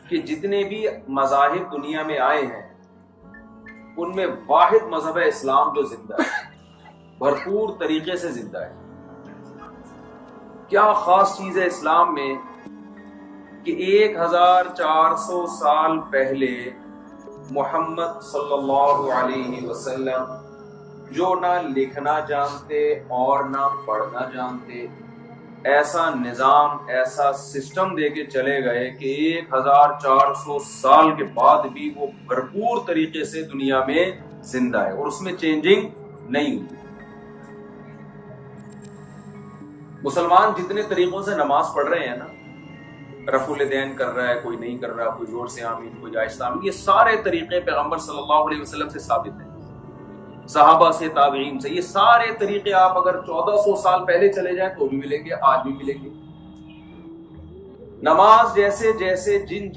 کہ جتنے بھی مذاہب دنیا میں آئے ہیں ان میں واحد مذہب اسلام جو زندہ ہے، بھرپور طریقے سے زندہ ہے۔ کیا خاص چیز ہے اسلام میں کہ 1400 سال پہلے محمد صلی اللہ علیہ وسلم جو نہ لکھنا جانتے اور نہ پڑھنا جانتے، ایسا نظام، ایسا سسٹم دے کے چلے گئے کہ 1400 سال کے بعد بھی وہ بھرپور طریقے سے دنیا میں زندہ ہے اور اس میں چینجنگ نہیں ہوئی۔ مسلمان جتنے طریقوں سے نماز پڑھ رہے ہیں نا، رفع الیدین کر رہا ہے، کوئی نہیں کر رہا، کوئی زور سے آمین، کوئی آہستہ آمین، یہ سارے طریقے پیغمبر صلی اللہ علیہ وسلم سے ثابت ہیں، صحابہ سے، تابعین سے۔ یہ سارے طریقے آپ اگر 1400 سال پہلے چلے جائیں تو بھی ملیں گے، آج بھی ملیں گے۔ نماز جیسے جیسے جن